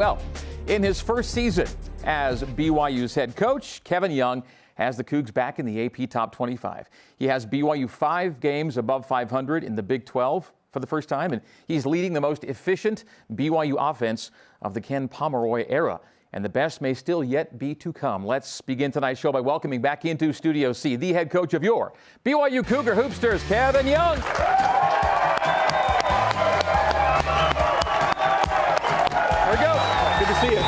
Well, in his first season as BYU's head coach, Kevin Young has the Cougs back in the AP Top 25. He has BYU 5 games above 500 in the Big 12 for the first time, and he's leading the most efficient BYU offense of the Ken Pomeroy era. And the best may still yet be to come. Let's begin tonight's show by welcoming back into Studio C the head coach of your BYU Cougar Hoopsters, Kevin Young. There we go. Good to see you.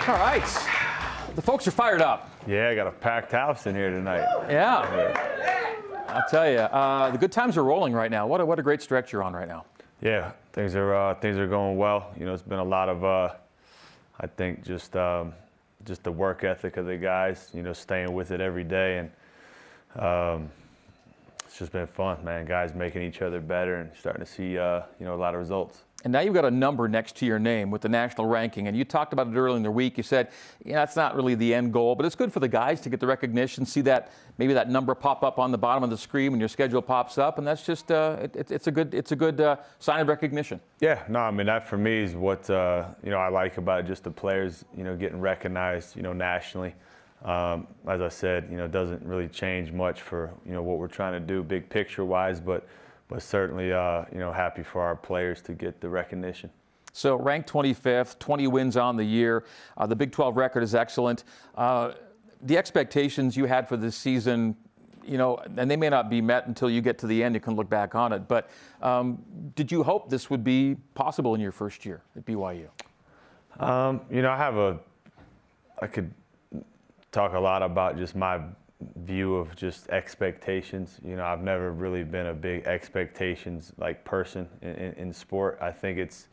All right. The folks are fired up. Yeah, I got a packed house in here tonight. Yeah. I'll tell you, the good times are rolling right now. What a great stretch you're on right now. Yeah, things are going well. You know, it's been a lot of, I think, just the work ethic of the guys. You know, staying with it every day, and it's just been fun, man. Guys making each other better and starting to see, a lot of results. And now you've got a number next to your name with the national ranking. And you talked about it earlier in the week. You said, that's not really the end goal, but it's good for the guys to get the recognition, see that maybe that number pop up on the bottom of the screen when your schedule pops up. And that's just, it's a good sign of recognition. Yeah, no, I mean, that for me is what, I like about it, just the players, getting recognized, nationally. As I said, it doesn't really change much for, what we're trying to do big picture wise, but certainly, happy for our players to get the recognition. So ranked 25th, 20 wins on the year. The Big 12 record is excellent. The expectations you had for this season, and they may not be met until you get to the end. You can look back on it. But did you hope this would be possible in your first year at BYU? I could talk a lot about just my view of just expectations. I've never really been a big expectations person in sport. I think it's,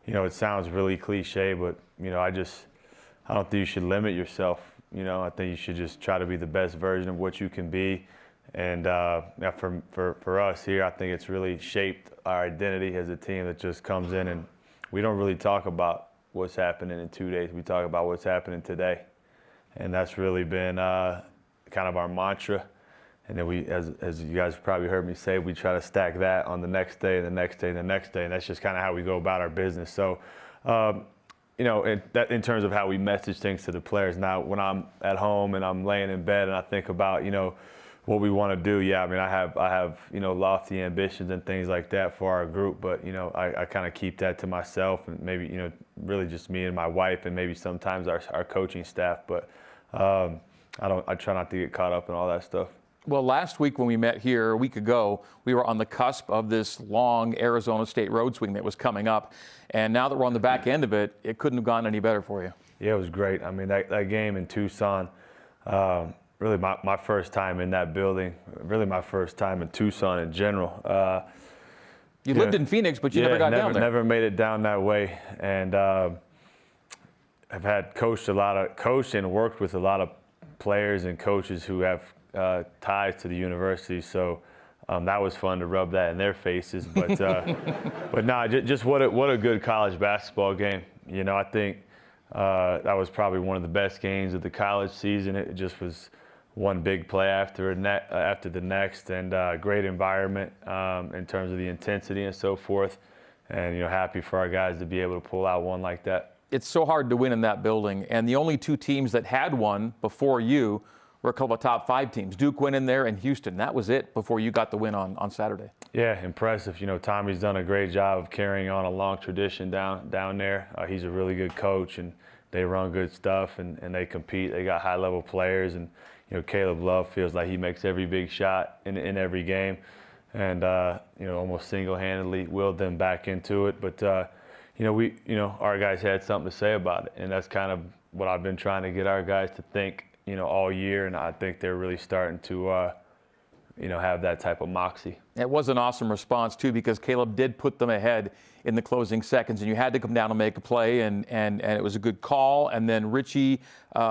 it sounds really cliche, but I don't think you should limit yourself. I think you should just try to be the best version of what you can be. And for us here, I think it's really shaped our identity as a team that just comes in, and we don't really talk about what's happening in 2 days. We talk about what's happening today, and that's really been kind of our mantra. And then we, as you guys probably heard me say, we try to stack that on the next day, the next day, the next day, and that's just kind of how we go about our business. So, in terms of how we message things to the players. Now, when I'm at home and I'm laying in bed and I think about, what we want to do, yeah, I mean, I have lofty ambitions and things like that for our group, but, I kind of keep that to myself, and maybe, really just me and my wife, and maybe sometimes our coaching staff, but I try not to get caught up in all that stuff. Well, last week when we met here a week ago, we were on the cusp of this long Arizona State road swing that was coming up. And now that we're on the back end of it, it couldn't have gone any better for you. Yeah, it was great. I mean, that game in Tucson, really my first time in that building, really my first time in Tucson in general. You lived in Phoenix, but you never got down there. Never made it down that way. And I've had coached and worked with a lot of players and coaches who have ties to the university, so that was fun to rub that in their faces. But but no, just what a good college basketball game. I think that was probably one of the best games of the college season. It just was one big play after the next, and great environment in terms of the intensity and so forth. And happy for our guys to be able to pull out one like that. It's so hard to win in that building, and the only 2 teams that had won before you were a couple of top 5 teams. Duke went in there, and Houston. That was it before you got the win on Saturday. Yeah, impressive. Tommy's done a great job of carrying on a long tradition down there. He's a really good coach, and they run good stuff, and they compete. They got high-level players, and Caleb Love feels like he makes every big shot in every game, and almost single-handedly willed them back into it. But our guys had something to say about it, and that's kind of what I've been trying to get our guys to think, all year, and I think they're really starting to, have that type of moxie. It was an awesome response, too, because Caleb did put them ahead in the closing seconds, and you had to come down and make a play, and it was a good call, and then Richie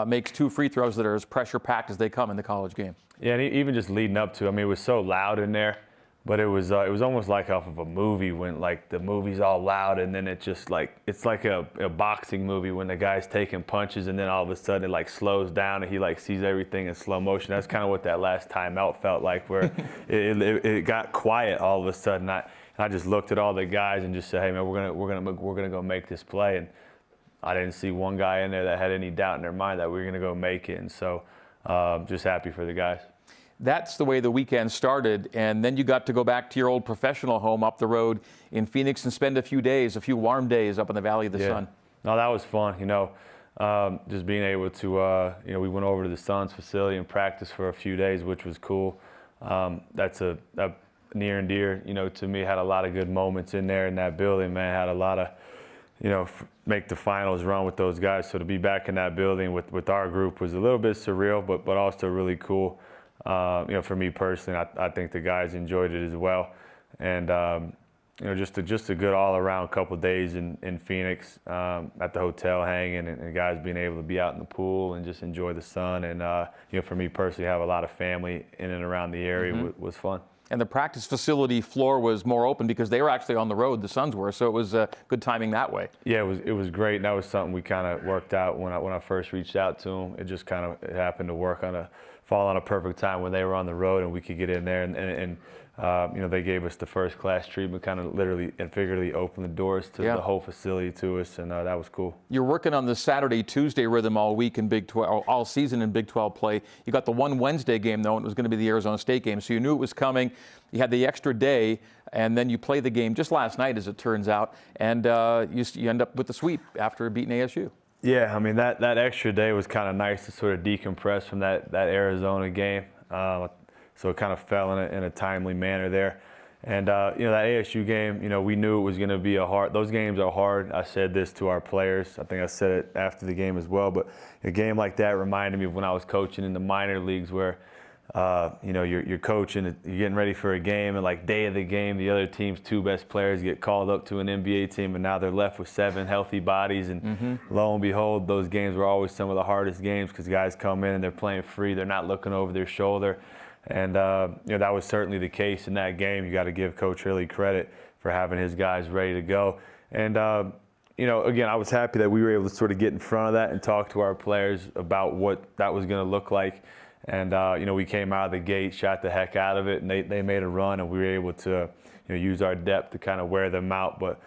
makes 2 free throws that are as pressure-packed as they come in the college game. Yeah, and even just leading up to, I mean, it was so loud in there But it was almost like off of a movie when like the movie's all loud and then it just like it's like a boxing movie when the guy's taking punches and then all of a sudden it like slows down and he like sees everything in slow motion. That's kind of what that last timeout felt like, where it got quiet all of a sudden. I just looked at all the guys and just said, hey man, we're gonna go make this play. And I didn't see one guy in there that had any doubt in their mind that we were gonna go make it. And so just happy for the guys. That's the way the weekend started, and then you got to go back to your old professional home up the road in Phoenix and spend a few warm days up in the Valley of the Sun. No, that was fun. Just being able to, we went over to the Suns facility and practiced for a few days, which was cool. That's a near and dear, to me. Had a lot of good moments in there in that building, man. Had a lot of, make the finals run with those guys. So to be back in that building with our group was a little bit surreal, but also really cool. For me personally, I think the guys enjoyed it as well. And, just a good all-around couple of days in Phoenix at the hotel hanging and guys being able to be out in the pool and just enjoy the sun. And, for me personally, have a lot of family in and around the area was fun. And the practice facility floor was more open because they were actually on the road, the Suns were, so it was good timing that way. Yeah, it was great, and that was something we kind of worked out when I first reached out to them. It just kind of happened to fall on a perfect time when they were on the road and we could get in there, and they gave us the first class treatment, kind of literally and figuratively opened the doors to the whole facility to us, and that was cool. You're working on the Saturday-Tuesday rhythm all week in Big 12, all season in Big 12 play. You got the one Wednesday game though, and it was going to be the Arizona State game, so you knew it was coming. You had the extra day, and then you play the game just last night, as it turns out, and you end up with the sweep after beating ASU. Yeah, I mean, that extra day was kind of nice to sort of decompress from that Arizona game. So it kind of fell in a timely manner there. And, that ASU game, we knew it was going to be those games are hard. I said this to our players. I think I said it after the game as well. But a game like that reminded me of when I was coaching in the minor leagues where, you're coaching, you're getting ready for a game, and like day of the game, the other team's two best players get called up to an NBA team, and now they're left with 7 healthy bodies. And lo and behold, those games were always some of the hardest games because guys come in and they're playing free, they're not looking over their shoulder. And that was certainly the case in that game. You got to give Coach Hurley credit for having his guys ready to go. And again, I was happy that we were able to sort of get in front of that and talk to our players about what that was going to look like. And, we came out of the gate, shot the heck out of it, and they made a run, and we were able to, use our depth to kind of wear them out. But,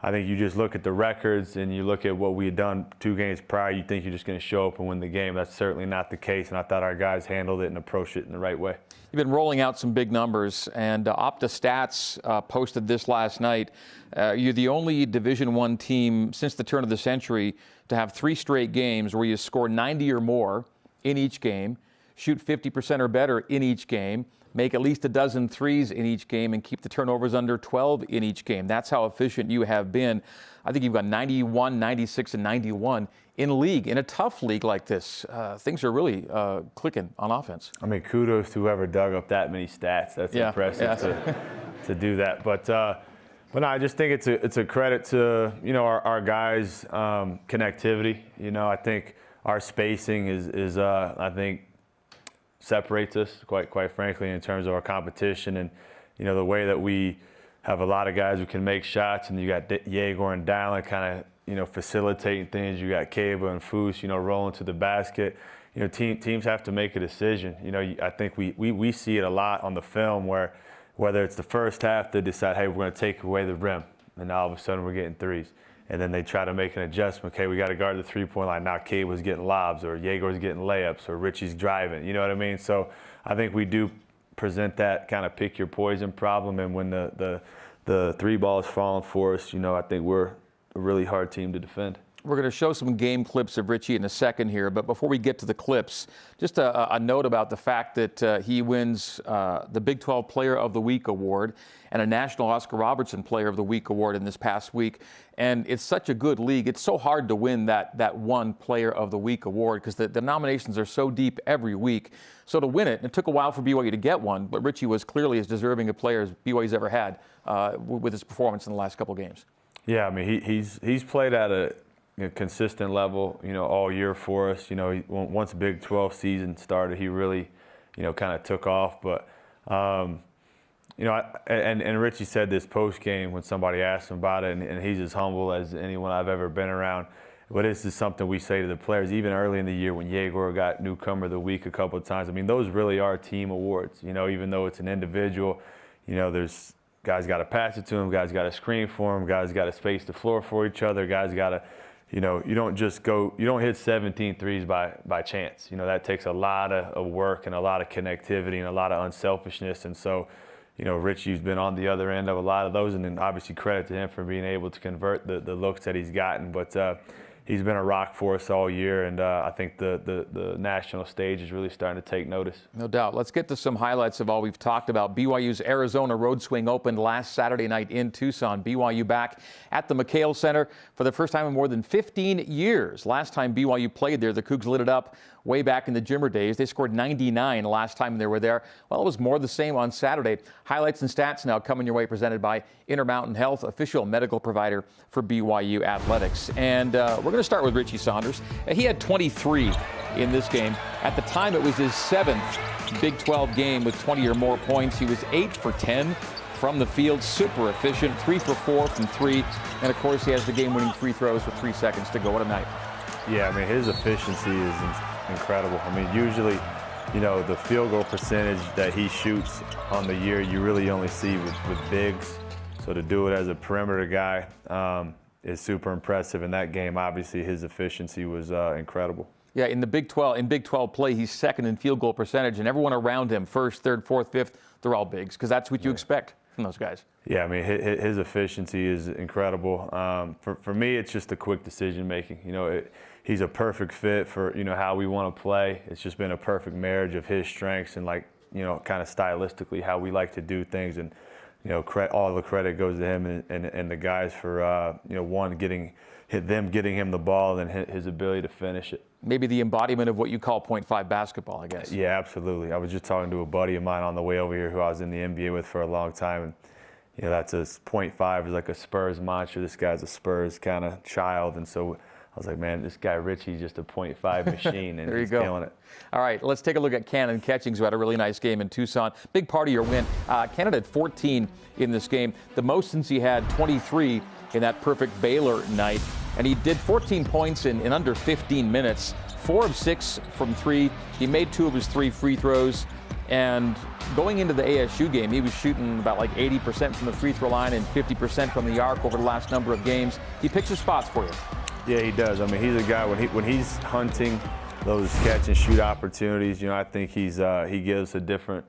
I think you just look at the records and you look at what we had done 2 games prior, you think you're just going to show up and win the game. That's certainly not the case, and I thought our guys handled it and approached it in the right way. You've been rolling out some big numbers, and Opta Stats posted this last night. You're the only Division I team since the turn of the century to have 3 straight games where you score 90 or more in each game, shoot 50% or better in each game, make at least a dozen threes in each game, and keep the turnovers under 12 in each game. That's how efficient you have been. I think you've got 91, 96, and 91 in league. In a tough league like this, things are really clicking on offense. I mean, kudos to whoever dug up that many stats. That's impressive to do that. But no, I just think it's a credit to our guys' connectivity. I think our spacing is I think separates us quite frankly in terms of our competition, and the way that we have a lot of guys who can make shots, and you got Jaeger and Dallin kind of facilitating things. You got Kaba and Foose rolling to the basket. Teams have to make a decision. I think we see it a lot on the film where whether it's the first half they decide, hey, we're going to take away the rim, and all of a sudden we're getting threes. And then they try to make an adjustment. Okay, we got to guard the three-point line. Now Cade was getting lobs, or Jaeger's getting layups, or Richie's driving. You know what I mean? So I think we do present that kind of pick your poison problem. And when the 3 ball is falling for us, I think we're a really hard team to defend. We're going to show some game clips of Richie in a second here, but before we get to the clips, just a note about the fact that he wins the Big 12 Player of the Week award and a National Oscar Robertson Player of the Week award in this past week. And it's such a good league. It's so hard to win that one Player of the Week award because the nominations are so deep every week. So to win it, and it took a while for BYU to get one, but Richie was clearly as deserving a player as BYU's ever had with his performance in the last couple games. Yeah, I mean, he's played at a consistent level, all year for us. Once Big 12 season started, he really, kind of took off. But, You know, and Richie said this post game when somebody asked him about it, and he's as humble as anyone I've ever been around. But this is something we say to the players, even early in the year when Yegor got Newcomer of the Week a couple of times. I mean, those really are team awards. You know, even though it's an individual, you know, there's guys got to pass it to him, guys got to screen for him, guys got to space the floor for each other, guys got to, you know, you don't hit 17 threes by chance. You know, that takes a lot of work and a lot of connectivity and a lot of unselfishness. And so, you know, Richie's been on the other end of a lot of those, and then obviously credit to him for being able to convert the looks that he's gotten. But he's been a rock for us all year, and I think the national stage is really starting to take notice. No doubt. Let's get to some highlights of all we've talked about. BYU's Arizona Road Swing opened last Saturday night in Tucson. BYU back at the McHale Center for the first time in more than 15 years. Last time BYU played there, the Cougs lit it up way back in the Jimmer days. They scored 99 last time they were there. Well, it was more the same on Saturday. Highlights and stats now coming your way, presented by Intermountain Health, official medical provider for BYU athletics. And we're going to start with Richie Saunders. He had 23 in this game. At the time, it was his 7th Big 12 game with 20 or more points. He was 8 for 10 from the field, super efficient, 3 for 4 from 3. And, of course, he has the game-winning free throws with 3 seconds to go. What a night. Yeah, I mean, his efficiency is incredible. I mean, usually, you know, the field goal percentage that he shoots on the year, you really only see with bigs. So to do it as a perimeter guy is super impressive. In that game, obviously, his efficiency was incredible. Yeah, in Big 12 play, he's second in field goal percentage, and everyone around him, first, third, fourth, fifth, they're all bigs, because that's what you expect from those guys. Yeah, I mean, his efficiency is incredible. For me, it's just the quick decision making. You know, he's a perfect fit for, you know, how we want to play. It's just been a perfect marriage of his strengths and, like, you know, kind of stylistically how we like to do things. And, you know, all the credit goes to him and the guys for, you know, getting him the ball and his ability to finish it. Maybe the embodiment of what you call .5 basketball, I guess. Yeah, absolutely. I was just talking to a buddy of mine on the way over here who I was in the NBA with for a long time. And, you know, that's a .5 is like a Spurs mantra. This guy's a Spurs kind of child. And so I was like, man, this guy Richie's just a .5 machine, and he's killing it. All right, let's take a look at Cannon Catchings, who had a really nice game in Tucson. Big part of your win. Cannon had 14 in this game, the most since he had 23 in that perfect Baylor night. And he did 14 points in under 15 minutes, 4 of 6 from 3. He made 2 of his 3 free throws. And going into the ASU game, he was shooting about like 80% from the free throw line and 50% from the arc over the last number of games. He picks his spots for you. Yeah, he does. I mean, he's a guy when he's hunting those catch and shoot opportunities. You know, I think he gives a different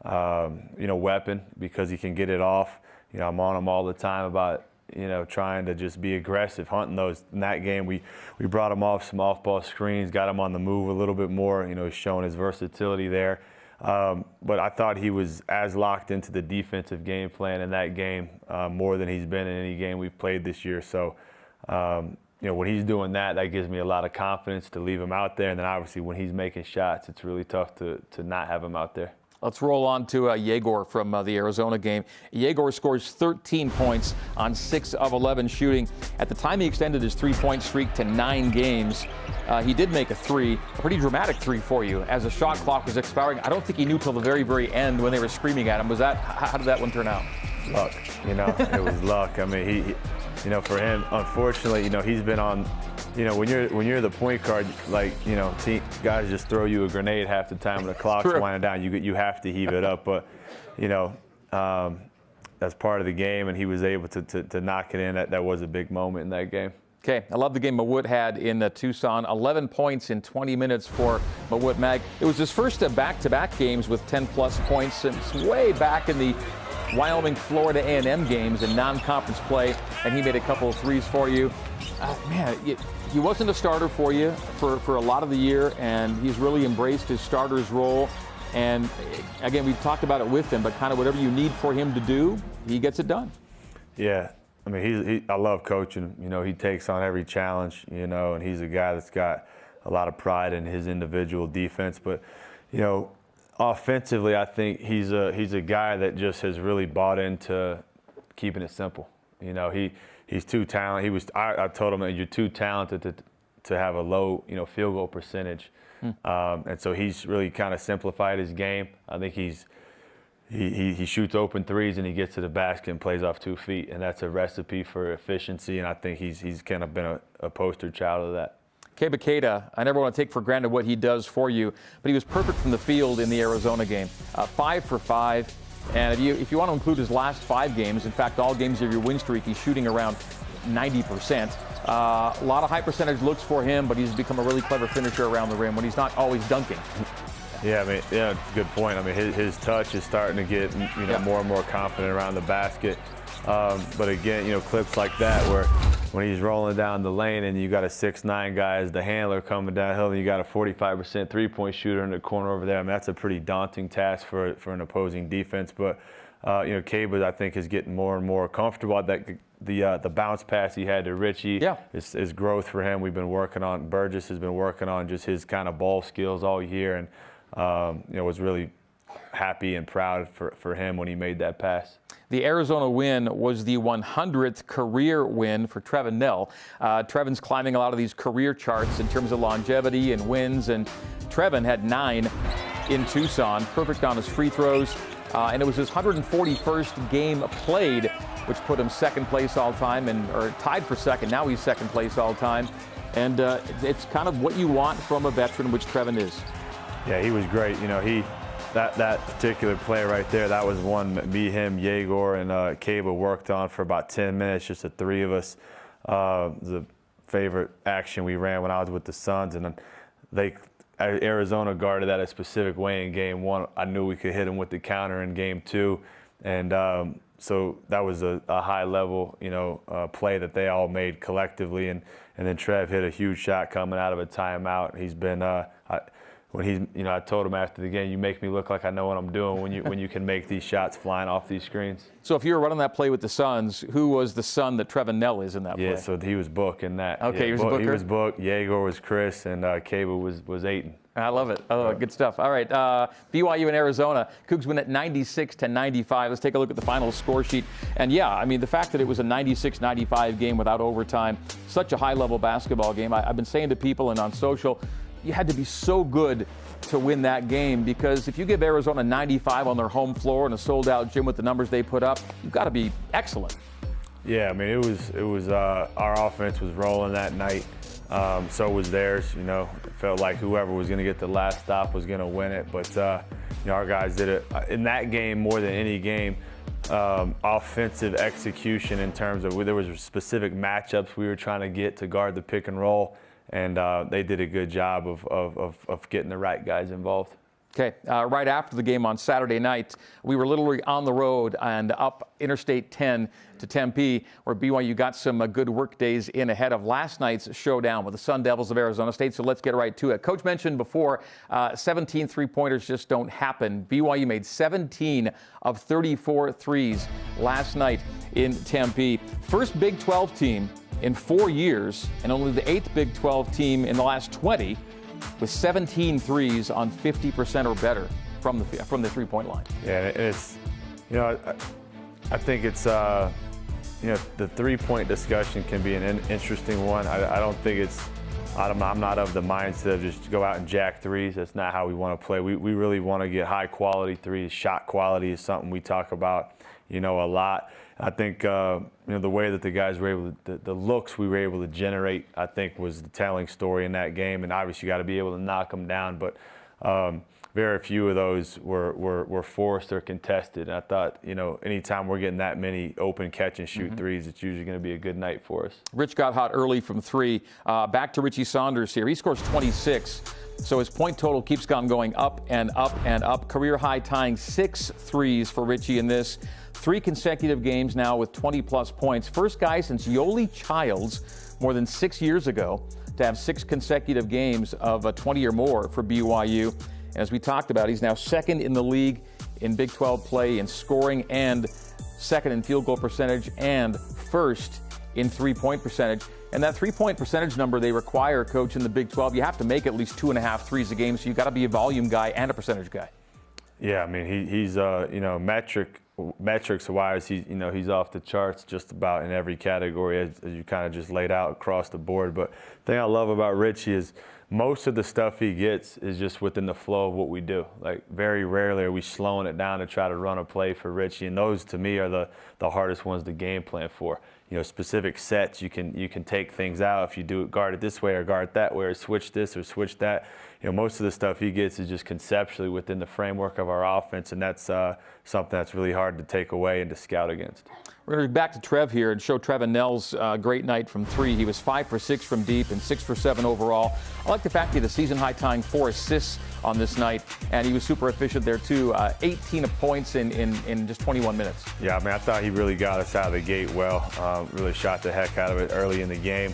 you know, weapon because he can get it off. You know, I'm on him all the time about, you know, trying to just be aggressive, hunting those. In that game, we brought him off some off-ball screens, got him on the move a little bit more. You know, he's showing his versatility there. But I thought he was as locked into the defensive game plan in that game more than he's been in any game we've played this year. So, you know, when he's doing that, that gives me a lot of confidence to leave him out there. And then obviously when he's making shots, it's really tough to not have him out there. Let's roll on to Yegor from the Arizona game. Yegor scores 13 points on 6 of 11 shooting. At the time he extended his 3-point streak to 9 games, he did make a 3, a pretty dramatic 3 for you. As the shot clock was expiring, I don't think he knew till the very, very end when they were screaming at him. How did that one turn out? Luck, you know, it was luck. I mean, he you know, for him, unfortunately, you know, he's been on, you know, when you're the point guard, like, you know, guys just throw you a grenade half the time when the clock's winding down. You have to heave it up, but, you know, that's part of the game, and he was able to knock it in. That was a big moment in that game. Okay, I love the game Mawut had in Tucson. 11 points in 20 minutes for Mawut Mag. It was his first back-to-back games with 10-plus points since way back in the Wyoming, Florida A&M games in non-conference play, and he made a couple of threes for you. Man, he wasn't a starter for you for a lot of the year, and he's really embraced his starter's role. And again, we've talked about it with him, but kind of whatever you need for him to do, he gets it done. Yeah, I mean, I love coaching him. You know, he takes on every challenge, you know, and he's a guy that's got a lot of pride in his individual defense. But, you know, offensively, I think he's a guy that just has really bought into keeping it simple. You know, he's too talented. I told him that you're too talented to have a low, you know, field goal percentage. And so he's really kind of simplified his game. I think he's he shoots open threes and he gets to the basket and plays off 2 feet, and that's a recipe for efficiency. And I think he's kind of been a poster child of that. Keba Keita, I never want to take for granted what he does for you, but he was perfect from the field in the Arizona game. 5 for 5. And if you want to include his last 5 games, in fact, all games of your win streak, he's shooting around 90%. A lot of high percentage looks for him, but he's become a really clever finisher around the rim when he's not always dunking. Yeah, I mean, yeah, good point. I mean, his touch is starting to get more and more confident around the basket. But again, clips like that where when he's rolling down the lane and you got a 6'9" guy as the handler coming downhill and you got a 45% three-point shooter in the corner over there, I mean, that's a pretty daunting task for an opposing defense. But, Keba, I think, is getting more and more comfortable. The bounce pass he had to Richie is growth for him. We've been working on, Burgess has been working on just his kind of ball skills all year, and, was really happy and proud for him when he made that pass. The Arizona win was the 100th career win for Trevin Knell. Trevin's climbing a lot of these career charts in terms of longevity and wins, and Trevin had 9 in Tucson, perfect on his free throws, and it was his 141st game played, which put him second place all time, or tied for second. Now he's second place all time, and it's kind of what you want from a veteran, which Trevin is. Yeah, he was great. That particular play right there, that was one me, him, Yegor, and Keba worked on for about 10 minutes, just the 3 of us. The favorite action we ran when I was with the Suns, and then Arizona guarded that a specific way in game 1. I knew we could hit him with the counter in game 2, and so that was a high level, play that they all made collectively, and then Trev hit a huge shot coming out of a timeout. He's been I told him after the game, you make me look like I know what I'm doing when you can make these shots flying off these screens. So if you were running that play with the Suns, who was the son that Trevin Knell is in that play? Yeah, so he was Book in that. Okay, yeah, he was Booker? He was Book, Yegor was Chris, and Keba was Ayton. I love it. Oh, good stuff. All right, BYU and Arizona. Cougs win at 96-95. Let's take a look at the final score sheet. And yeah, I mean, the fact that it was a 96-95 game without overtime, such a high-level basketball game. I've been saying to people and on social, you had to be so good to win that game, because if you give Arizona 95 on their home floor in a sold-out gym with the numbers they put up, you've got to be excellent. Yeah, I mean, it was our offense was rolling that night. So was theirs. It felt like whoever was going to get the last stop was going to win it. But our guys did it in that game more than any game. Offensive execution in terms of there was specific matchups we were trying to get to guard the pick and roll. And they did a good job of getting the right guys involved. Okay, right after the game on Saturday night, we were literally on the road and up Interstate 10 to Tempe, where BYU got some good work days in ahead of last night's showdown with the Sun Devils of Arizona State. So let's get right to it. Coach mentioned before, 17 three-pointers just don't happen. BYU made 17 of 34 threes last night in Tempe. First Big 12 team in 4 years, and only the 8th Big 12 team in the last 20 with 17 threes on 50% or better from the three-point line. Yeah, and it's, I think it's, the three-point discussion can be an interesting one. I don't think it's, I'm not of the mindset of just go out and jack threes. That's not how we want to play. We really want to get high-quality threes. Shot quality is something we talk about, a lot. I think, the way that the guys were able to, the looks we were able to generate, I think, was the telling story in that game. And obviously you got to be able to knock them down. But very few of those were forced or contested. And I thought, anytime we're getting that many open catch and shoot threes, it's usually going to be a good night for us. Rich got hot early from 3. Back to Richie Saunders here. He scores 26. So his point total keeps on going up and up and up. Career high tying 6 threes for Richie in this. 3 consecutive games now with 20-plus points. First guy since Yoli Childs more than 6 years ago to have 6 consecutive games of 20 or more for BYU. And as we talked about, he's now second in the league in Big 12 play in scoring, and second in field goal percentage, and first in three-point percentage. And that three-point percentage number they require, Coach, in the Big 12, you have to make at least 2.5 threes a game, so you've got to be a volume guy and a percentage guy. Yeah, I mean, he's metrics-wise, he's off the charts just about in every category as you kind of just laid out across the board. But the thing I love about Richie is most of the stuff he gets is just within the flow of what we do. Like, very rarely are we slowing it down to try to run a play for Richie, and those to me are the hardest ones to game plan for. You know, specific sets, you can take things out if you do it, guard it this way or guard it that way, or switch this or switch that. You know, most of the stuff he gets is just conceptually within the framework of our offense, and that's something that's really hard to take away and to scout against. We're going to be back to Trev here and show Trevin Nell's great night from 3. He was 5 for 6 from deep and 6 for 7 overall. I like the fact he had a season-high tying 4 assists on this night, and he was super efficient there too. 18 points in just 21 minutes. Yeah, I mean, I thought he really got us out of the gate well. Really shot the heck out of it early in the game.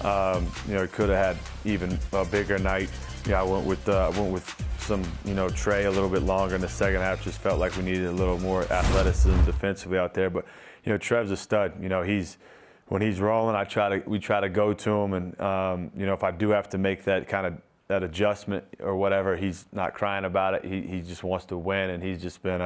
You know, could have had even a bigger night. Yeah, I went with some, you know, Trey a little bit longer in the second half. Just felt like we needed a little more athleticism defensively out there. But you know, Trev's a stud. You know, when he's rolling, we try to go to him, and you know, if I do have to make that adjustment or whatever, he's not crying about it. He just wants to win, and he's been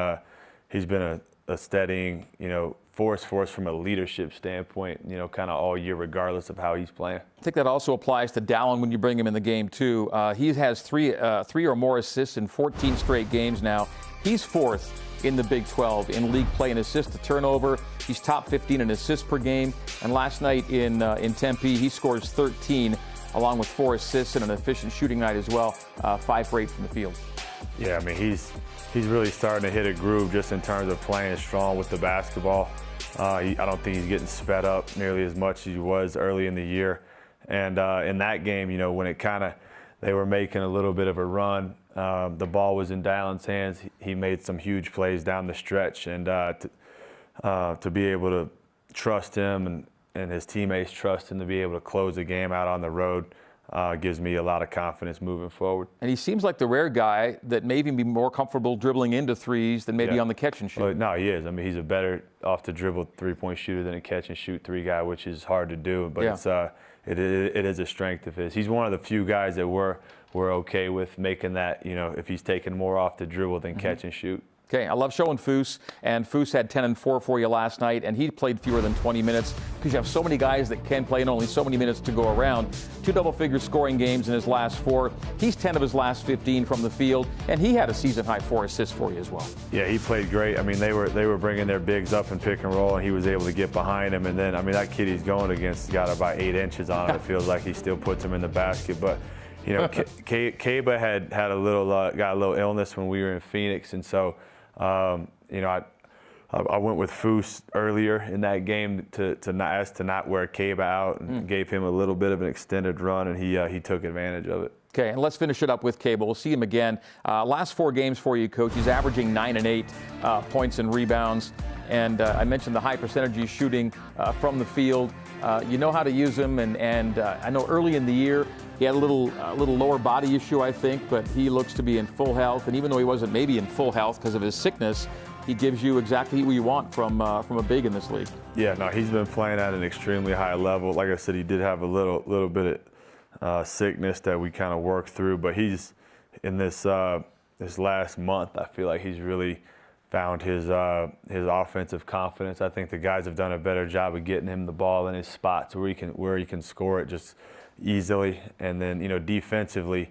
a steadying, you know, force for us from a leadership standpoint, you know, kind of all year, regardless of how he's playing. I think that also applies to Dallin when you bring him in the game too. He has three or more assists in 14 straight games now. He's 4th in the Big 12 in league play in assist to turnover. He's top 15 in assists per game. And last night in Tempe, he scores 13, along with 4 assists and an efficient shooting night as well. 5 for 8 from the field. Yeah, I mean, he's really starting to hit a groove just in terms of playing strong with the basketball. I don't think he's getting sped up nearly as much as he was early in the year. And in that game, you know, when they were making a little bit of a run, the ball was in Dallin's hands. He made some huge plays down the stretch, and to be able to trust him and his teammates trust him to be able to close the game out on the road gives me a lot of confidence moving forward. And he seems like the rare guy that may even be more comfortable dribbling into threes than maybe on the catch and shoot. Well, no, he is. I mean, he's a better off the dribble 3-point shooter than a catch and shoot 3 guy, which is hard to do. But it is a strength of his. He's one of the few guys that we're okay with making that, you know, if he's taking more off the dribble than catch and shoot. Okay, I love showing Foose, and Foose had 10 and 4 for you last night, and he played fewer than 20 minutes because you have so many guys that can play and only so many minutes to go around. 2 double-figure scoring games in his last 4. He's 10 of his last 15 from the field, and he had a season-high 4 assists for you as well. Yeah, he played great. I mean, they were bringing their bigs up and pick and roll, and he was able to get behind him. And then, I mean, that kid he's going against got about 8 inches on him. It feels like he still puts him in the basket, but. You know, Kaba had got a little illness when we were in Phoenix, and so you know, I went with Foose earlier in that game to not wear Kaba out, and gave him a little bit of an extended run, and he took advantage of it. Okay, and let's finish it up with Cable. We'll see him again. Last 4 games for you, Coach. He's averaging 9 and 8 points and rebounds. And I mentioned the high percentage he's shooting from the field. You know how to use him, and I know early in the year he had a little lower body issue, I think, but he looks to be in full health. And even though he wasn't maybe in full health because of his sickness, he gives you exactly what you want from a big in this league. Yeah, no, he's been playing at an extremely high level. Like I said, he did have a little bit of sickness that we kind of worked through, but he's in this last month, I feel like he's really found his offensive confidence. I think the guys have done a better job of getting him the ball in his spots where he can score it just easily. And then, you know, defensively,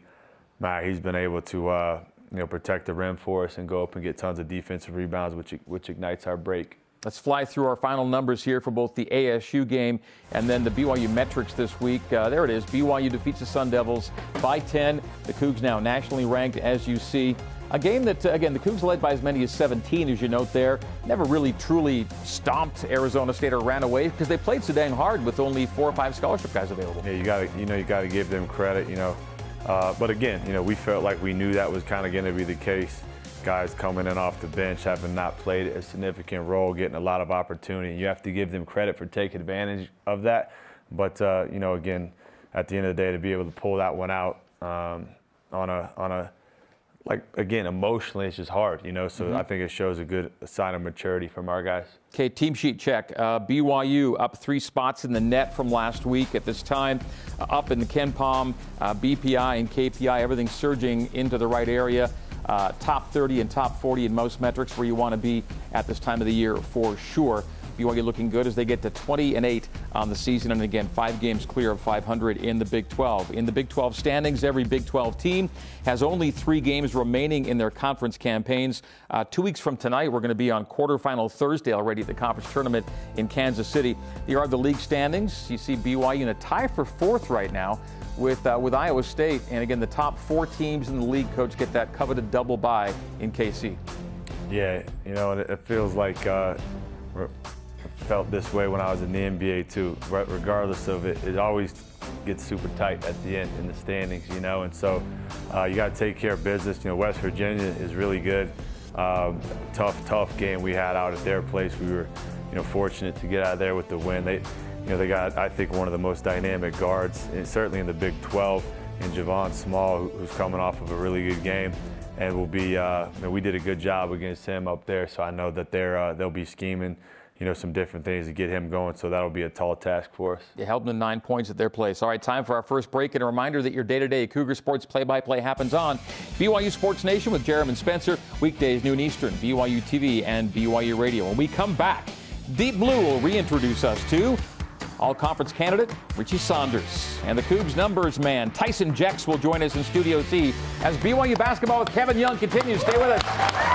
he's been able to you know, protect the rim for us and go up and get tons of defensive rebounds, which ignites our break. Let's fly through our final numbers here for both the ASU game and then the BYU metrics this week. There it is. BYU defeats the Sun Devils by 10. The Cougs now nationally ranked, as you see. A game that, again, the Cougs led by as many as 17, as you note there. Never really truly stomped Arizona State or ran away because they played so dang hard with only 4 or 5 scholarship guys available. Yeah, you got to give them credit, you know. But again, you know, we felt like we knew that was kind of going to be the case. Guys coming in off the bench, having not played a significant role, getting a lot of opportunity. You have to give them credit for taking advantage of that. But you know, again, at the end of the day, to be able to pull that one out on a like, again, emotionally, it's just hard, you know, so I think it shows a sign of maturity from our guys. Okay, team sheet check. BYU up 3 spots in the net from last week at this time. Up in the Ken Palm, BPI and KPI, everything surging into the right area. Top 30 and top 40 in most metrics where you want to be at this time of the year for sure. BYU looking good as they get to 20-8 on the season, and again 5 games clear of 500 in the Big 12. In the Big 12 standings, every Big 12 team has only 3 games remaining in their conference campaigns. 2 weeks from tonight, we're going to be on quarterfinal Thursday already at the conference tournament in Kansas City. Here are the league standings. You see BYU in a tie for 4th right now with Iowa State, and again the top 4 teams in the league, Coach, get that coveted double bye in KC. Yeah, you know, it feels like felt this way when I was in the NBA too. Regardless of it, it always gets super tight at the end in the standings, you know. And so you got to take care of business. You know, West Virginia is really good. Tough game we had out at their place. We were, you know, fortunate to get out of there with the win. They got, I think, one of the most dynamic guards, certainly in the Big 12, in Javon Small, who's coming off of a really good game. And will be, we did a good job against him up there, so I know that they'll be scheming, you know, some different things to get him going, so that'll be a tall task for us. You held them to 9 points at their place. All right, time for our first break, and a reminder that your day-to-day Cougar Sports play-by-play happens on BYU Sports Nation with Jeremy and Spencer, weekdays noon Eastern, BYUtv and BYU Radio. When we come back, Deep Blue will reintroduce us to all-conference candidate Richie Saunders. And the Cougs numbers man Tyson Jex will join us in Studio C as BYU basketball with Kevin Young continues. Stay with us.